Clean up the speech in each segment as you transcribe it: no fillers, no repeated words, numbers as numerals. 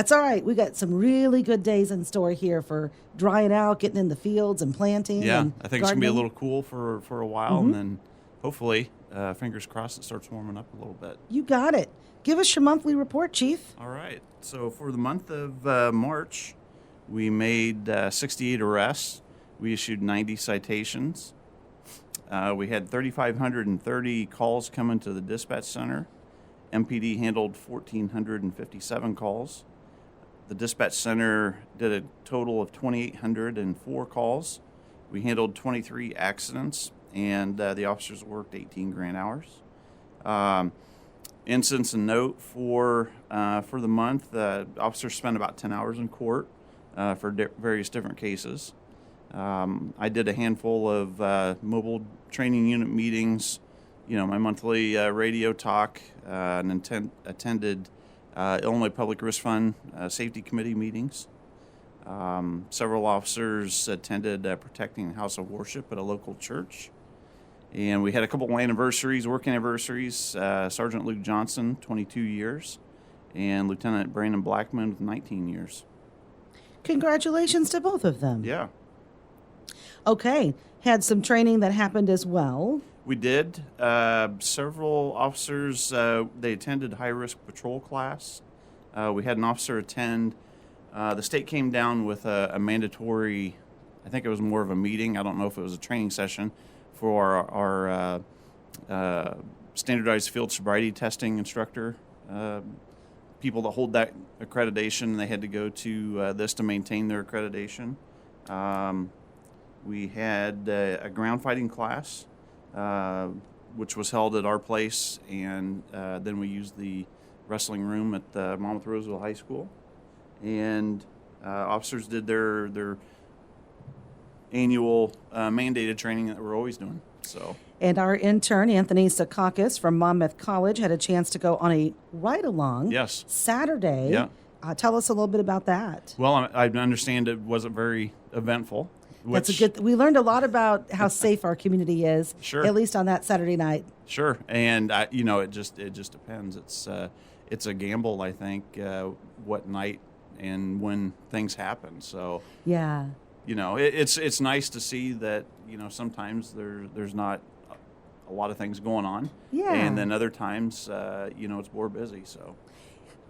That's all right. We got some really good days in store here for drying out, getting in the fields and planting. Yeah, and I think it's going to be a gardening. little cool for a while, and then hopefully, fingers crossed, it starts warming up a little bit. You got it. Give us your monthly report, Chief. All right. So for the month of March, we made 68 arrests. We issued 90 citations. We had 3,530 calls come into the dispatch center. MPD handled 1,457 calls. The dispatch center did a total of 2,804 calls. We handled 23 accidents, and the officers worked 18 grant hours. Incidents and note for the month, officers spent about 10 hours in court for various different cases. I did a handful of mobile training unit meetings, my monthly radio talk, and attended Illinois Public Risk Fund Safety Committee meetings. Several officers attended Protecting the House of Worship at a local church. And we had a couple of work anniversaries. Sergeant Luke Johnson, 22 years, and Lieutenant Brandon Blackman with 19 years. Congratulations to both of them. Yeah. Okay. Had some training that happened as well. We did. Several officers, they attended high-risk patrol class. We had an officer attend. The state came down with a mandatory, I think it was more of a meeting. I don't know if it was a training session for our standardized field sobriety testing instructor. People that hold that accreditation, they had to go to this to maintain their accreditation. We had a ground fighting class, which was held at our place, and then we used the wrestling room at the Monmouth Roseville High School. And officers did their annual mandated training that we're always doing. So. And our intern, Anthony Sakakis from Monmouth College, had a chance to go on a ride-along Saturday. Yeah. Tell us a little bit about that. Well, I understand it wasn't very eventful. That's a good. We learned a lot about how safe our community is. Sure. At least on that Saturday night. Sure, and it just depends. It's a gamble, I think, what night and when things happen. So yeah, it's nice to see that sometimes there's not a lot of things going on. Yeah, and then other times it's more busy. So.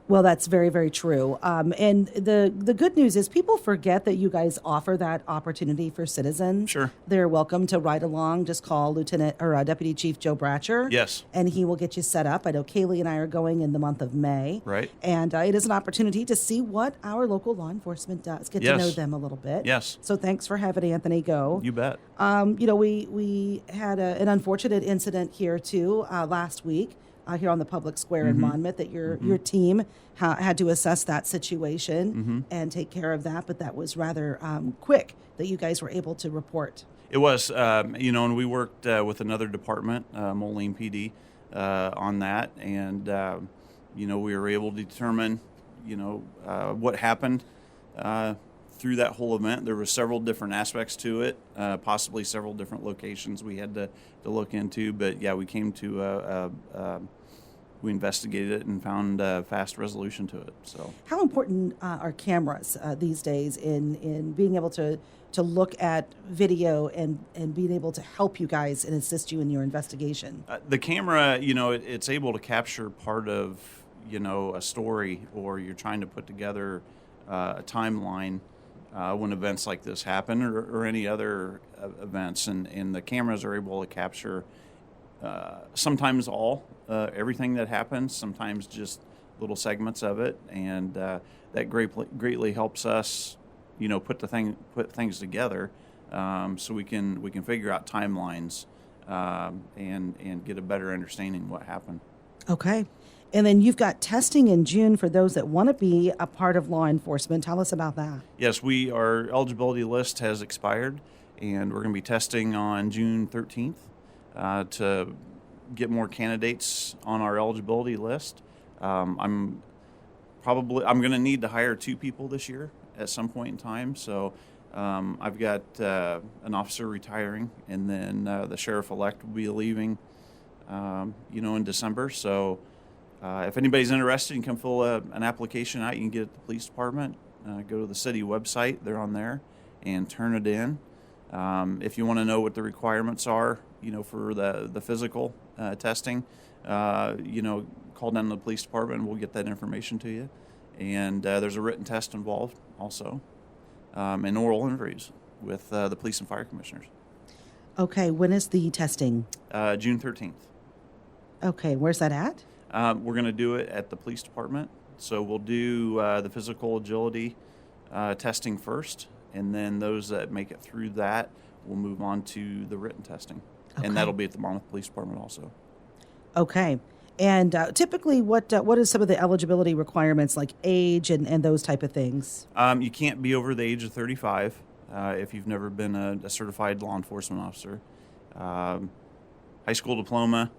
Well, that's very, very true. And the good news is people forget that you guys offer that opportunity for citizens. Sure. They're welcome to ride along. Just call Lieutenant or Deputy Chief Joe Bratcher. Yes. And he will get you set up. I know Kaylee and I are going in the month of May. Right. And it is an opportunity to see what our local law enforcement does, get to know them a little bit. Yes. So thanks for having Anthony go. You bet. We had an unfortunate incident here, too, last week. Here on the public square in Monmouth, that your team had to assess that situation and take care of that, but that was rather quick that you guys were able to report. It was, and we worked with another department, Moline PD, on that, and we were able to determine, what happened through that whole event. There were several different aspects to it, possibly several different locations we had to look into, but yeah, we came to we investigated it and found a fast resolution to it. So, how important are cameras these days in being able to look at video and being able to help you guys and assist you in your investigation? The camera, it's able to capture part of, a story, or you're trying to put together a timeline when events like this happen, or any other events, and the cameras are able to capture sometimes everything that happens, sometimes just little segments of it, and that greatly helps us, put things together, so we can figure out timelines and get a better understanding of what happened. Okay. And then you've got testing in June for those that want to be a part of law enforcement. Tell us about that. Yes, our eligibility list has expired, and we're going to be testing on June 13th to get more candidates on our eligibility list. I'm going to need to hire 2 people this year at some point in time. So I've got an officer retiring, and then the sheriff-elect will be leaving, in December. So If anybody's interested, you can come fill an application out. You can get it at the police department. Go to the city website. They're on there, and turn it in. If you want to know what the requirements are, for the physical testing, call down to the police department and we'll get that information to you. And there's a written test involved also, and oral interviews with the police and fire commissioners. Okay, when is the testing? June 13th. Okay, where's that at? We're going to do it at the police department. So we'll do the physical agility testing first, and then those that make it through that will move on to the written testing. Okay. And that'll be at the Monmouth Police Department also. Okay. And typically, what is some of the eligibility requirements, like age and those type of things? You can't be over the age of 35 if you've never been a certified law enforcement officer. High school diploma,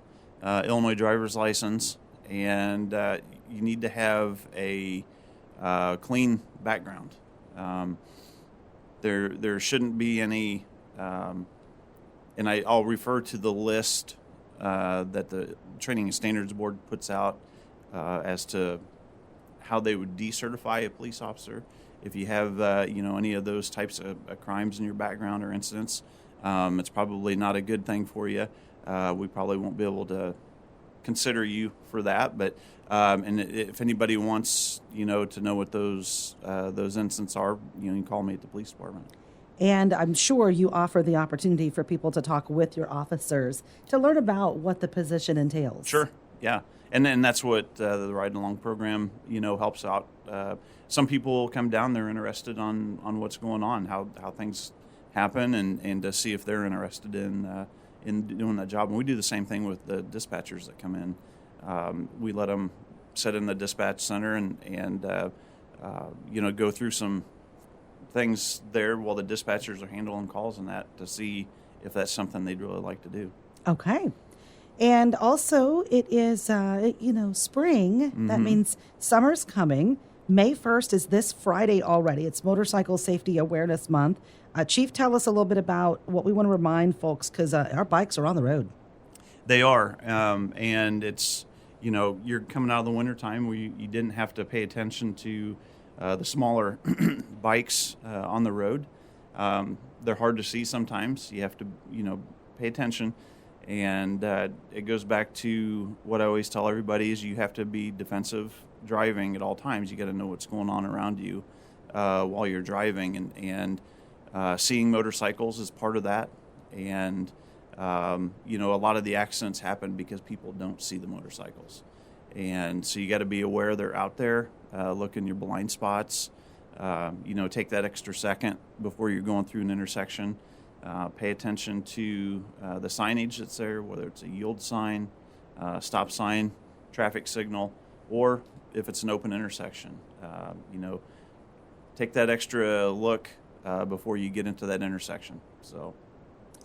Illinois driver's license, and you need to have a clean background. There shouldn't be any, and I'll refer to the list that the Training and Standards Board puts out as to how they would decertify a police officer if you have any of those types of crimes in your background or incidents. It's probably not a good thing for you. We probably won't be able to consider you for that, but and if anybody wants to know what those incidents are, you can call me at the police department. And I'm sure you offer the opportunity for people to talk with your officers to learn about what the position entails. Sure, yeah. And that's what the Ride Along program, helps out. Some people come down, they're interested on what's going on, how things happen, and to see if they're interested in doing that job. And we do the same thing with the dispatchers that come in. We let them sit in the dispatch center and go through some things there while the dispatchers are handling calls and that, to see if that's something they'd really like to do. Okay. And also, it is, spring. Mm-hmm. That means summer's coming. May 1st is this Friday already. It's Motorcycle Safety Awareness Month. Chief, tell us a little bit about what we want to remind folks, because our bikes are on the road. They are. And it's, you're coming out of the wintertime where you didn't have to pay attention to the smaller bikes on the road. They're hard to see sometimes. You have to, pay attention. And it goes back to what I always tell everybody is you have to be defensive driving at all times. You got to know what's going on around you while you're driving. And seeing motorcycles is part of that. And, a lot of the accidents happen because people don't see the motorcycles. And so you got to be aware they're out there. Look in your blind spots. Take that extra second before you're going through an intersection. Pay attention to the signage that's there, whether it's a yield sign, stop sign, traffic signal, or if it's an open intersection. Take that extra look before you get into that intersection. So.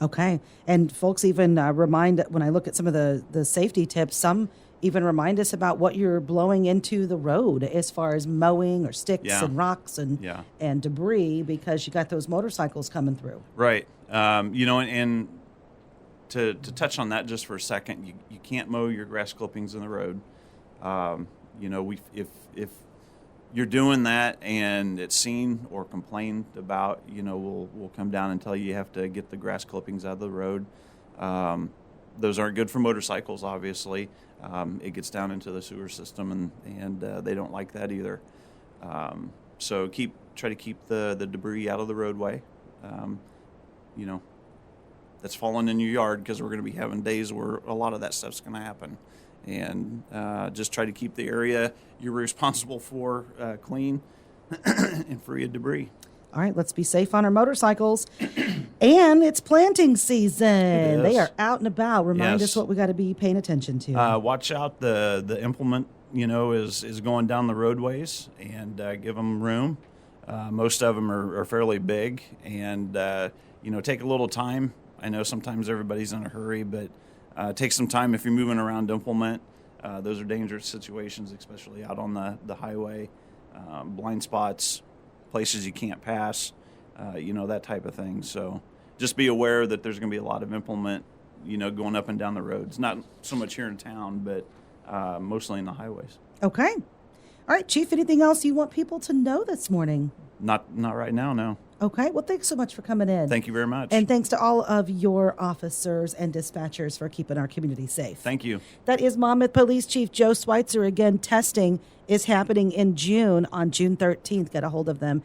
Okay. And folks even remind, when I look at some of the safety tips, some even remind us about what you're blowing into the road as far as mowing or sticks and rocks and debris, because you got those motorcycles coming through. Right. And to touch on that just for a second, you can't mow your grass clippings in the road. If you're doing that and it's seen or complained about, we'll come down and tell you have to get the grass clippings out of the road. Those aren't good for motorcycles, obviously. It gets down into the sewer system, and they don't like that either. So try to keep the debris out of the roadway. That's falling in your yard, because we're going to be having days where a lot of that stuff's going to happen. And just try to keep the area you're responsible for clean and free of debris. All right, let's be safe on our motorcycles. And it's planting season. They are out and about. Remind us what we got to be paying attention to. Watch out. The implement, is going down the roadways, and give them room. Most of them are fairly big, and, take a little time. I know sometimes everybody's in a hurry, but take some time if you're moving around implement. Those are dangerous situations, especially out on the highway, blind spots, places you can't pass, that type of thing. So just be aware that there's going to be a lot of implement, going up and down the roads. Not so much here in town, but mostly in the highways. Okay. All right, Chief, anything else you want people to know this morning? Not right now, no. Okay. Well, thanks so much for coming in. Thank you very much. And thanks to all of your officers and dispatchers for keeping our community safe. Thank you. That is Monmouth Police Chief Joe Switzer. Again, testing is happening in June on June 13th. Get a hold of them.